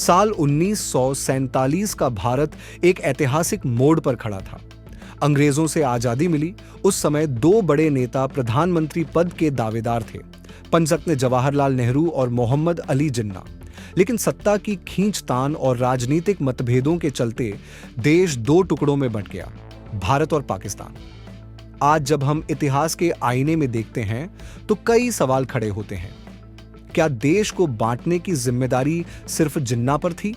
साल 1947 का भारत एक ऐतिहासिक मोड़ पर खड़ा था। अंग्रेजों से आजादी मिली। उस समय दो बड़े नेता प्रधानमंत्री पद के दावेदार थे, पंचरत्न जवाहरलाल नेहरू और मोहम्मद अली जिन्ना। लेकिन सत्ता की खींचतान और राजनीतिक मतभेदों के चलते देश दो टुकड़ों में बंट गया, भारत और पाकिस्तान। आज जब हम इतिहास के आईने में देखते हैं तो कई सवाल खड़े होते हैं। क्या देश को बांटने की जिम्मेदारी सिर्फ जिन्ना पर थी?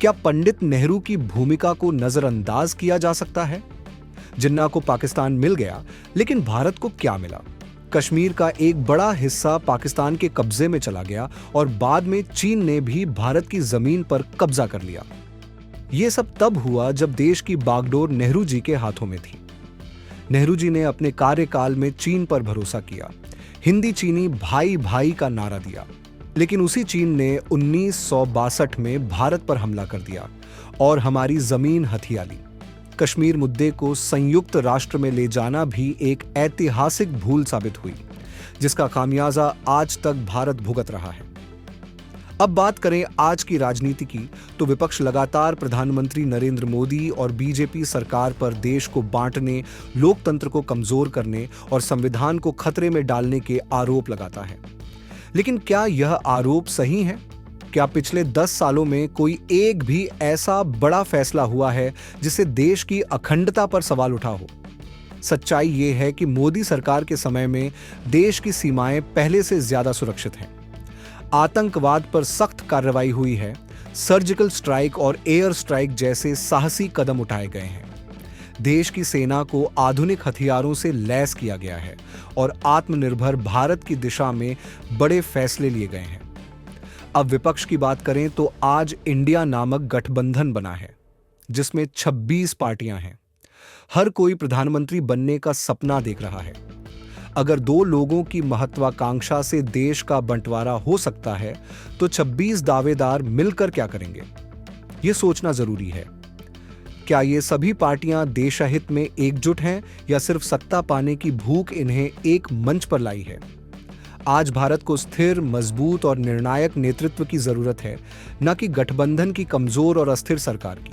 क्या पंडित नेहरू की भूमिका को नजरअंदाज किया जा सकता है? जिन्ना को पाकिस्तान मिल गया, लेकिन भारत को क्या मिला? कश्मीर का एक बड़ा हिस्सा पाकिस्तान के कब्जे में चला गया और बाद में चीन ने भी भारत की जमीन पर कब्जा कर लिया। यह सब तब हुआ जब देश की बागडोर नेहरू जी के हाथों में थी। नेहरू जी ने अपने कार्यकाल में चीन पर भरोसा किया, हिंदी चीनी भाई भाई का नारा दिया। लेकिन उसी चीन ने 1962 में भारत पर हमला कर दिया और हमारी जमीन हथिया ली। कश्मीर मुद्दे को संयुक्त राष्ट्र में ले जाना भी एक ऐतिहासिक भूल साबित हुई, जिसका खामियाजा आज तक भारत भुगत रहा है। अब बात करें आज की राजनीति की, तो विपक्ष लगातार प्रधानमंत्री नरेंद्र मोदी और बीजेपी सरकार पर देश को बांटने, लोकतंत्र को कमजोर करने और संविधान को खतरे में डालने के आरोप लगाता है। लेकिन क्या यह आरोप सही है? क्या पिछले 10 सालों में कोई एक भी ऐसा बड़ा फैसला हुआ है जिससे देश की अखंडता पर सवाल उठा हो? सच्चाई यह है कि मोदी सरकार के समय में देश की सीमाएं पहले से ज्यादा सुरक्षित हैं। आतंकवाद पर सख्त कार्रवाई हुई है, सर्जिकल स्ट्राइक और एयर स्ट्राइक जैसे साहसी कदम उठाए गए हैं। देश की सेना को आधुनिक हथियारों से लैस किया गया है और आत्मनिर्भर भारत की दिशा में बड़े फैसले लिए गए हैं। अब विपक्ष की बात करें तो आज इंडिया नामक गठबंधन बना है, जिसमें 26 पार्टियां हैं। हर कोई प्रधानमंत्री बनने का सपना देख रहा है। अगर दो लोगों की महत्वाकांक्षा से देश का बंटवारा हो सकता है, तो 26 दावेदार मिलकर क्या करेंगे? यह सोचना जरूरी है। क्या ये सभी पार्टियां देशहित में एकजुट हैं या सिर्फ सत्ता पाने की भूख इन्हें एक मंच पर लाई है? आज भारत को स्थिर, मजबूत और निर्णायक नेतृत्व की जरूरत है, न कि गठबंधन की कमजोर और अस्थिर सरकार की।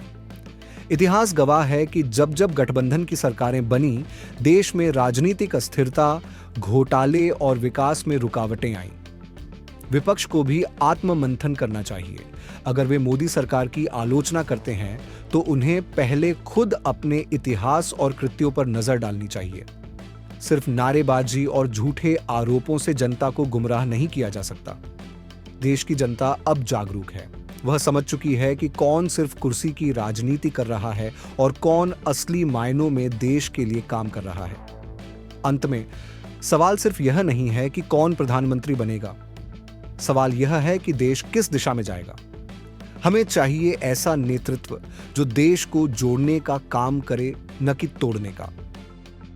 इतिहास गवाह है कि जब जब गठबंधन की सरकारें बनी, देश में राजनीतिक अस्थिरता, घोटाले और विकास में रुकावटें आईं। विपक्ष को भी आत्ममंथन करना चाहिए। अगर वे मोदी सरकार की आलोचना करते हैं, तो उन्हें पहले खुद अपने इतिहास और कृत्यों पर नजर डालनी चाहिए। सिर्फ नारेबाजी और झूठे आरोपों से जनता को गुमराह नहीं किया जा सकता। देश की जनता अब जागरूक है। वह समझ चुकी है कि कौन सिर्फ कुर्सी की राजनीति कर रहा है और कौन असली मायनों में देश के लिए काम कर रहा है। अंत में सवाल सिर्फ यह नहीं है कि कौन प्रधानमंत्री बनेगा, सवाल यह है कि देश किस दिशा में जाएगा। हमें चाहिए ऐसा नेतृत्व जो देश को जोड़ने का काम करे, न कि तोड़ने का।